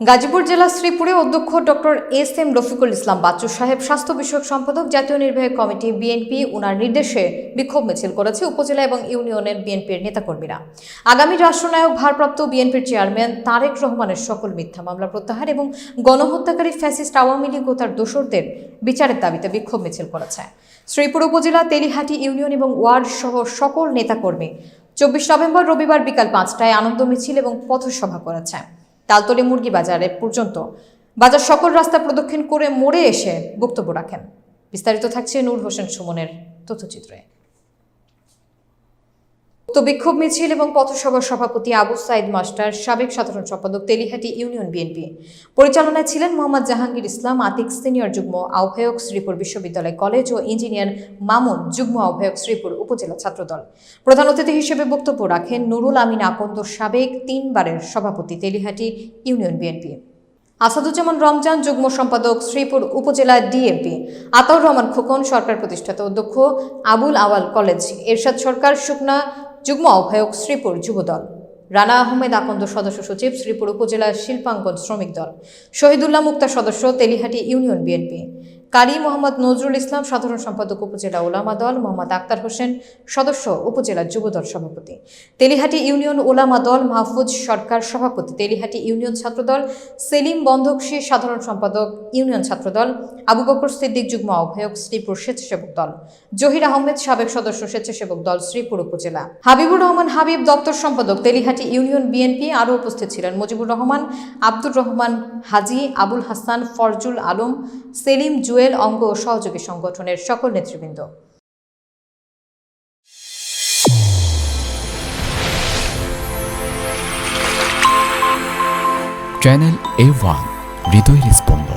গাজীপুর জেলা শ্রীপুরে অধ্যক্ষ doctor S M Rafiqul Islam Bachchu সাহেব স্বাস্থ্য বিষয়ক সম্পাদক জাতীয় নির্বাহী কমিটি বিএনপি উনার নির্দেশে বিক্ষোভ মিছিল করেছে উপজেলা এবং ইউনিয়নের বিএনপির নেতাকর্মীরা। আগামী রাষ্ট্রনায়ক ভারপ্রাপ্ত বিএনপির চেয়ারম্যান তারেক রহমানের সকল মিথ্যা মামলা প্রত্যাহার এবং গণহত্যাকারী ফ্যাসিস্ট আওয়ামী লীগ ও তার দোসরদের বিচারের দাবিতে বিক্ষোভ মিছিল করেছে শ্রীপুর উপজেলা তেলিহাটি ইউনিয়ন এবং ওয়ার্ড সহ সকল নেতাকর্মী। 24 নভেম্বর রবিবার বিকাল 5টায় আনন্দ মিছিল এবং পথসভা করেছে। তালতলী মুরগি বাজারে পর্যন্ত বাজার সকল রাস্তা প্রদক্ষিণ করে মোড়ে এসে বক্তব্য রাখেন। বিস্তারিত থাকছে নূর হোসেন সুমনের তথ্যচিত্রে। বিক্ষোভ মিছিল এবং পথসভার সভাপতি আবু সাইদ মাস্টার, সাবেক সাধারণ সম্পাদক তেলিহাটি ইউনিয়ন বিএনপি, পরিচালনায় ছিলেন মোহাম্মদ জাহাঙ্গীর ইসলাম আতিক, সিনিয়র যুগ্ম আহ্বায়ক শ্রীপুর বিশ্ববিদ্যালয় কলেজ ও ইঞ্জিনিয়ার মামুন, যুগ্ম আহ্বায়ক শ্রীপুর উপজেলা ছাত্রদল। প্রধান অতিথি হিসেবে বক্তব্য রাখেন নুরুল আমিন আকন্দ, সাবেক 3 বারের সভাপতি তেলিহাটি ইউনিয়ন বিএনপি, আসাদুজ্জামান রমজান, যুগ্ম সম্পাদক শ্রীপুর উপজেলা ডিএমপি, আতাউর রহমান খোকন, সরকার প্রতিষ্ঠাতা অধ্যক্ষ আবুল আওয়াল কলেজ, এরশাদ সরকার শুকনা, যুগ্ম আহ্বায়ক শ্রীপুর যুবদল, রানা আহমেদ আকন্দ, সদস্য সচিব শ্রীপুর উপজেলা শিল্পাঙ্গন শ্রমিক দল, শহীদুল্লাহ মুক্তার, সদস্য তেলিহাটি ইউনিয়ন বিএনপি, কারি মোহাম্মদ নজরুল ইসলাম, সাধারণ সম্পাদক উপজেলা ওলামা দল, মোহাম্মদ আক্তার হোসেন, সদস্য উপজেলা যুবদল সভাপতি, তেলিহাটি ইউনিয়ন ওলামা দল, মাহফুজ সরকার সভাপতি, তেলিহাটি ইউনিয়ন ছাত্রদল, সেলিম বন্ধকশী, সাধারণ সম্পাদক ইউনিয়ন ছাত্রদল, আবু বকর সিদ্দিক, যুগ্ম আহ্বায়ক শ্রীপুর স্বেচ্ছাসেবক দল, জহির আহমেদ, সাবেক সদস্য স্বেচ্ছাসেবক দল শ্রীপুর উপজেলা, হাবিবুর রহমান হাবিব, দপ্তর সম্পাদক তেলিহাটি ইউনিয়ন বিএনপি। আরও উপস্থিত ছিলেন মুজিবুর রহমান, আব্দুর রহমান হাজি, আবুল হাসান, ফরজুল আলম, সেলিম, জুয়েল, অঙ্গ ও সহযোগী সংগঠনের সকল নেতৃবৃন্দ। চ্যানেল A1 হৃদয়ের স্পন্দন।